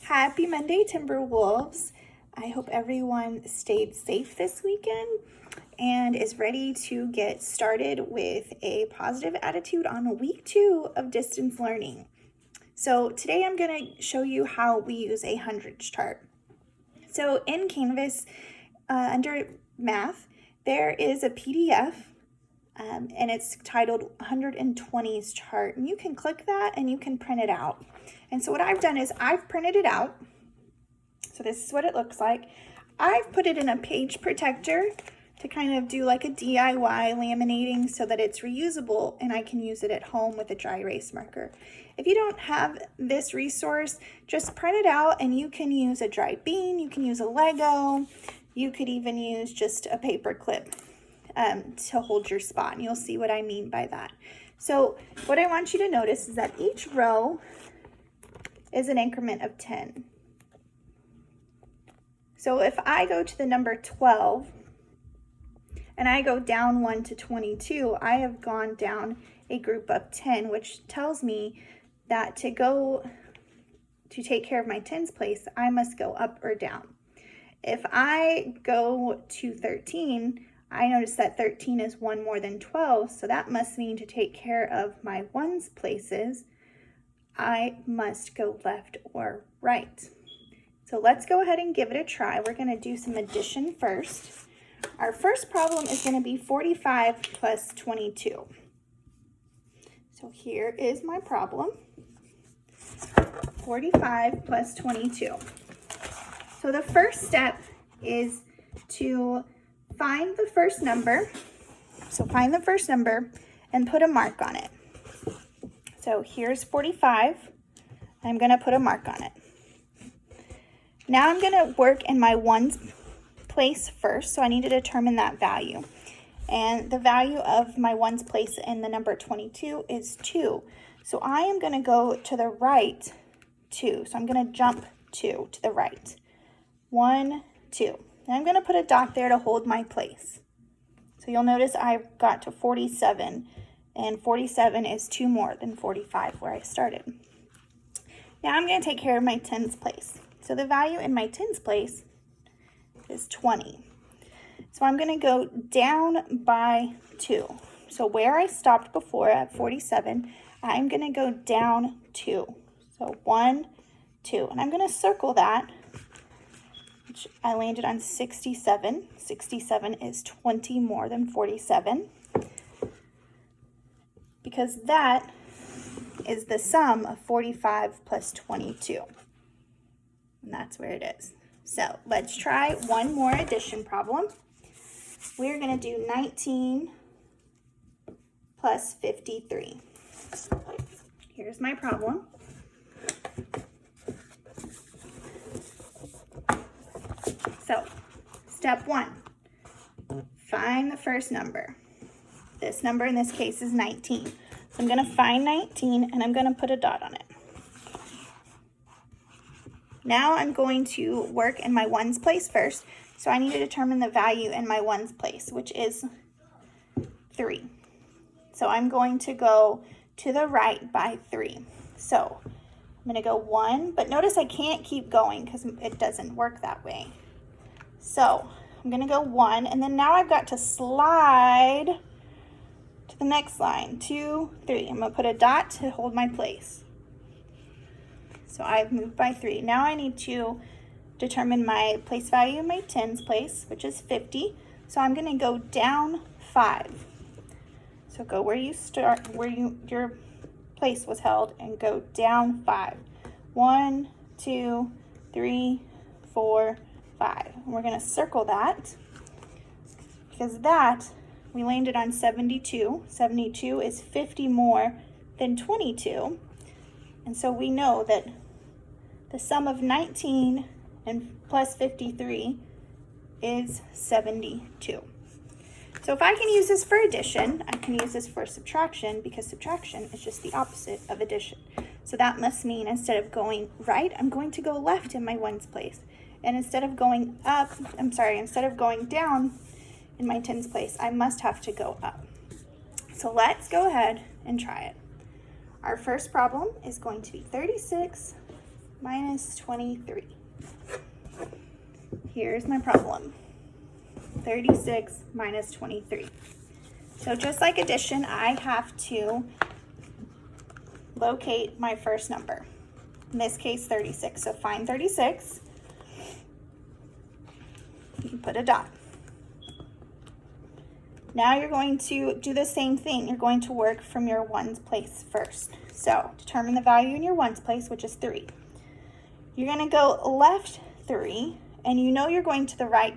Happy Monday, Timberwolves. I hope everyone stayed safe this weekend and is ready to get started with a positive attitude on week 2 of distance learning. So today I'm going to show you how we use a hundreds chart. So in Canvas, under Math, there is a PDF and it's titled 120s chart, and you can click that and you can print it out. And so what I've done is I've printed it out. So this is what it looks like. I've put it in a page protector to kind of do like a DIY laminating so that it's reusable and I can use it at home with a dry erase marker. If you don't have this resource, just print it out and you can use a dry bean, you can use a Lego, you could even use just a paper clip to hold your spot, and you'll see what I mean by that. So what I want you to notice is that each row is an increment of 10. So if I go to the number 12 and I go down 1 to 22, I have gone down a group of 10, which tells me that to take care of my tens place, I must go up or down. If I go to 13, I notice that 13 is 1 more than 12, so that must mean to take care of my ones places, I must go left or right. So let's go ahead and give it a try. We're going to do some addition first. Our first problem is going to be 45 plus 22. So here is my problem. 45 plus 22. So the first step is to find the first number. So find the first number and put a mark on it. So here's 45. I'm going to put a mark on it. Now I'm going to work in my ones place first. So I need to determine that value. And the value of my ones place in the number 22 is 2. So I am going to go to the right 2. So I'm going to jump 2 to the right. 1, 2. And I'm going to put a dot there to hold my place. So you'll notice I got to 47, and 47 is 2 more than 45 where I started. Now I'm going to take care of my tens place. So the value in my tens place is 20. So I'm going to go down by 2. So where I stopped before at 47, I'm going to go down 2. So 1, 2. And I'm going to circle that. I landed on 67. 67 is 20 more than 47 because that is the sum of 45 plus 22. And that's where it is. So let's try one more addition problem. We're going to do 19 plus 53. Here's my problem. So, step 1, find the first number. This number in this case is 19. So I'm going to find 19 and I'm going to put a dot on it. Now I'm going to work in my ones place first. So I need to determine the value in my ones place, which is 3. So I'm going to go to the right by 3. So I'm going to go 1, but notice I can't keep going because it doesn't work that way. So I'm going to go 1, and then now I've got to slide to the next line, 2, 3. I'm going to put a dot to hold my place. So I've moved by 3. Now I need to determine my place value in my tens place, which is 50. So I'm going to go down 5. So go where you start, where your place was held, and go down 5. 1, 2, 3, 4, 5. And we're going to circle that because that we landed on 72. 72 is 50 more than 22. And so we know that the sum of 19 and plus 53 is 72. So if I can use this for addition, I can use this for subtraction because subtraction is just the opposite of addition. So that must mean instead of going right, I'm going to go left in my ones place. And instead of going down in my tens place, I must have to go up. So let's go ahead and try it. Our first problem is going to be 36 minus 23. Here's my problem. 36 minus 23. So just like addition, I have to locate my first number. In this case, 36. So find 36. You can put a dot. Now you're going to do the same thing. You're going to work from your ones place first. So determine the value in your ones place, which is 3. You're going to go left 3, and you know you're going to the right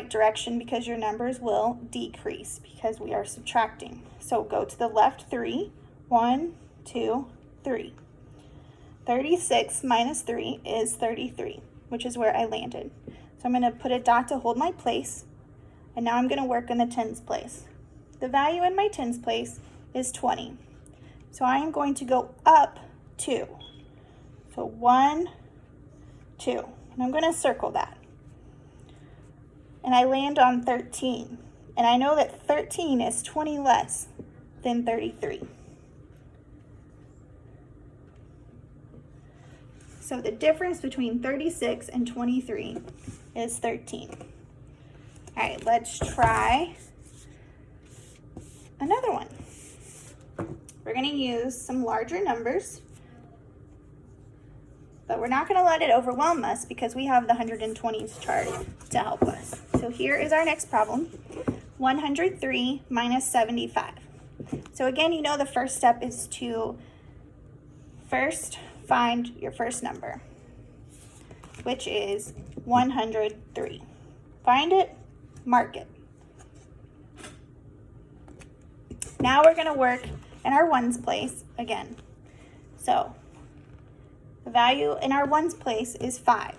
direction because your numbers will decrease because we are subtracting. So go to the left 3. 1, 2, 3. 36 minus 3 is 33, which is where I landed. So I'm going to put a dot to hold my place. And now I'm going to work in the tens place. The value in my tens place is 20. So I am going to go up 2. So 1, 2. And I'm going to circle that. And I land on 13. And I know that 13 is 20 less than 33. So the difference between 36 and 23 is 13. All right, let's try another one. We're going to use some larger numbers, but we're not going to let it overwhelm us because we have the 120s chart to help us. So here is our next problem, 103 minus 75. So again, you know the first step is to first find your first number, which is 103. Find it. Mark it. Now we're going to work in our ones place again. So the value in our ones place is 5.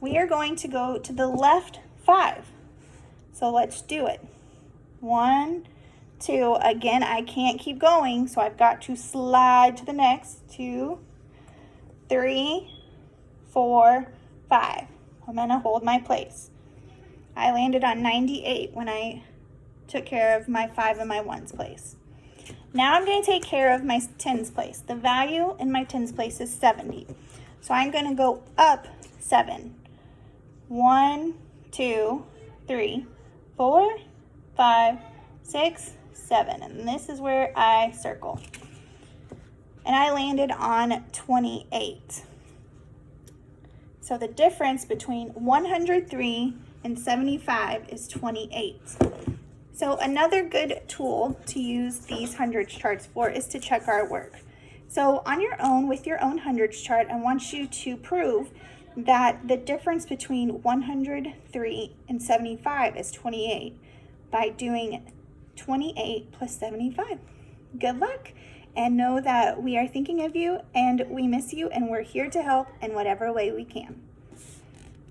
We are going to go to the left 5. So let's do it. 1, 2. Again, I can't keep going, so I've got to slide to the next. 2, 3, 4, 5. I'm going to hold my place. I landed on 98 when I took care of my 5 in my ones place. Now I'm going to take care of my tens place. The value in my tens place is 70. So I'm going to go up 7. 1, 2, 3, 4, 5, 6, 7. And this is where I circle. And I landed on 28. So the difference between 103 and 75 is 28. So another good tool to use these hundreds charts for is to check our work. So on your own, with your own hundreds chart, I want you to prove that the difference between 103 and 75 is 28 by doing 28 plus 75. Good luck, and know that we are thinking of you and we miss you, and we're here to help in whatever way we can.